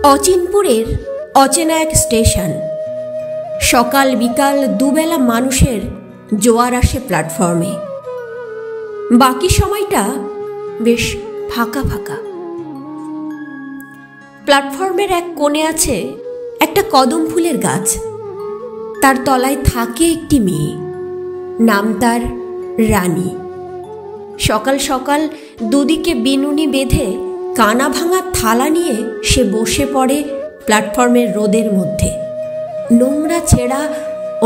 অচিনপুরের অচেনা এক স্টেশন। সকাল বিকাল দুবেলা মানুষের জোয়ার আসে প্ল্যাটফর্মে। বাকি সময়টা বেশ ফাঁকা ফাঁকা। প্ল্যাটফর্মের এক কোণে আছে একটা কদম ফুলের গাছ। তার তলায় থাকে একটি মেয়ে, নাম তার রানী। সকাল সকাল দুদিকে বিনুনি বেঁধে কানা ভাঙা থালা নিয়ে সে বসে পড়ে প্ল্যাটফর্মের রোদের মধ্যে, নোংরা ছেঁড়া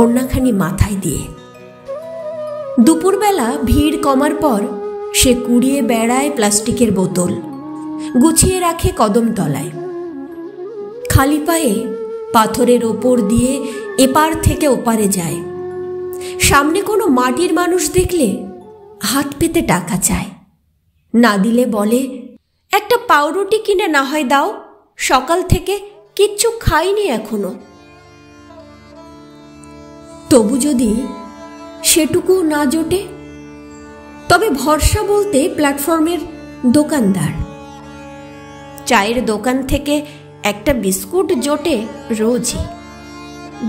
ওড়নাখানি মাথায় দিয়ে। দুপুরবেলা ভিড় কমার পর সে কুড়িয়ে বেড়ায় প্লাস্টিকের বোতল, গুছিয়ে রাখে কদম তলায়। খালি পায়ে পাথরের ওপর দিয়ে এপার থেকে ওপারে যায়। সামনে কোনো মাটির মানুষ দেখলে হাত পেতে টাকা চায়, না দিলে বলে, একটা পাউরুটি কিনে না হয় দাও, সকাল থেকে কিচ্ছু খাইনি এখনো। তবু যদি সেটুকু না জোটে, তবে ভরসা বলতে প্ল্যাটফর্মের দোকানদার। চায়ের দোকান থেকে একটা বিস্কুট জোটে রোজই।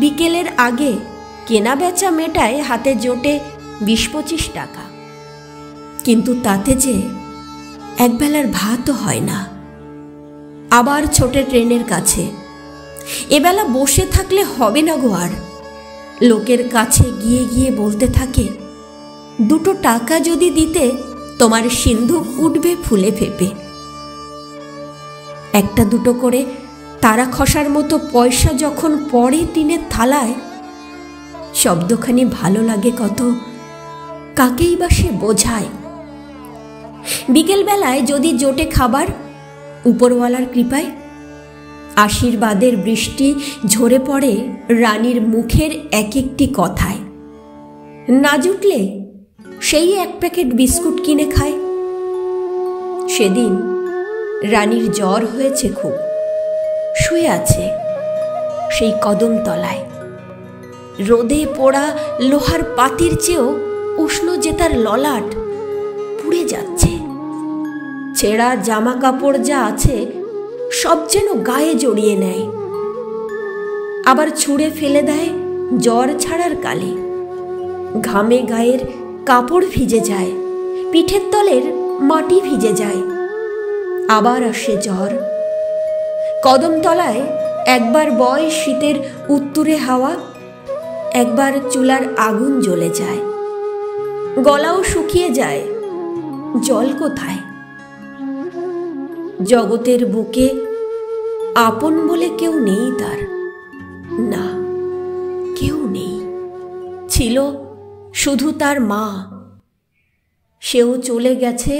বিকেলের আগে কেনা বেচা মেটায় হাতে জোটে 20-25 টাকা। কিন্তু তাতে যে একবেলার ভাতও হয় না। আবার ছোটে ট্রেনের কাছে। এবেলা বসে থাকলে হবে না গো আর। লোকের কাছে গিয়ে গিয়ে বলতে থাকে, 2 টাকা যদি দিতে তোমার সিন্ধুক উঠবে ফুলে ফেপে। 1-2 করে তারা খসার মতো পয়সা যখন পড়ে টিনের থালায়, শব্দখানি ভালো লাগে কত, কাকেই বা সে বোঝায়। বিকেলবেলায় যদি জোটে খাবার, উপরওয়ালার কৃপায় আশীর্বাদের বৃষ্টি ঝরে পড়ে রানীর মুখের এক একটি কথায়। না জুটলে সেই 1 প্যাকেট বিস্কুট কিনে খায়। সেদিন রানীর জ্বর হয়েছে খুব, শুয়ে আছে সেই কদম তলায়। রোদে পোড়া লোহার পাতির চেয়েও উষ্ণ যে তার ললাট, পুড়ে যাচ্ছে। ছেঁড়া জামা কাপড় যা আছে সব যেন গায়ে জড়িয়ে নেয়, আবার ছুঁড়ে ফেলে দেয় জ্বর ছাড়ার কালে। ঘামে গায়ের কাপড় ভিজে যায়, পিঠের তলের মাটি ভিজে যায়। আবার আসে জ্বর। কদম তলায় একবার বয় শীতের উত্তুরে হাওয়া, একবার চুলার আগুন জ্বলে যায়। গলাও শুকিয়ে যায়, জল কোথায়? জগতের বুকে আপন বলে কেউ নেই তার, না কেউ নেই। ছিল শুধু তার মা, সেও চলে গেছে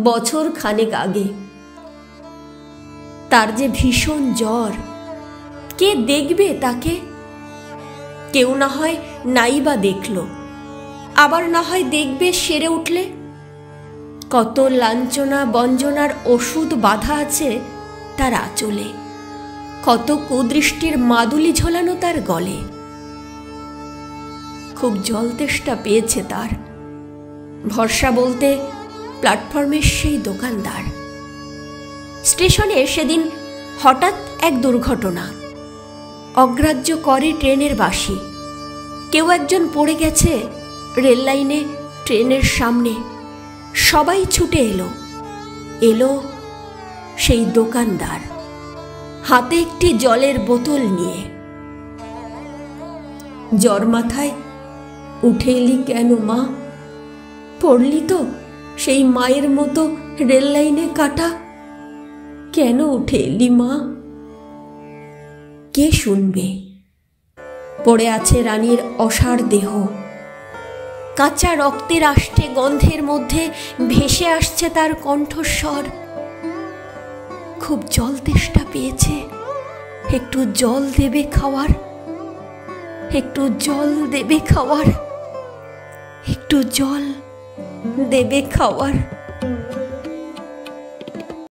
বছর খানেক আগে। তার যে ভীষণ জ্বর, কে দেখবে তাকে? কেউ না হয় নাই বা দেখল, আবার না হয় দেখবে সেরে উঠলে। কত লাঞ্ছনা বঞ্জনার ওষুধ বাঁধা আছে তার আঁচলে, কত কুদৃষ্টির মাদুলি ঝোলানো তার গলে। খুব জল তেষ্টা পেয়েছে তার। ভরসা বলতে প্ল্যাটফর্মের সেই দোকানদার। স্টেশনে সেদিন হঠাৎ এক দুর্ঘটনা। অগ্রাহ্য করে ট্রেনের বাঁশি। কেউ একজন পড়ে গেছে রেল লাইনে, ট্রেনের সামনে। সবাই ছুটে এলো সেই দোকানদার, হাতে একটি জলের বোতল নিয়ে। জ্বর মাথায়, উঠে এলি কেন মা? পড়লি তো সেই মায়ের মতো রেল লাইনে কাটা। কেন উঠে এলি মা? কে শুনবে? পড়ে আছে রানীর অসাড় দেহ। কাঁচা রক্তের আষ্টে গন্ধের মধ্যে ভেসে আসছে তার কণ্ঠস্বর। খুব জল তেষ্টা পেয়েছে, একটু জল দেবে খাওয়ার, একটু জল দেবে খাওয়ার, একটু জল দেবে খাওয়ার।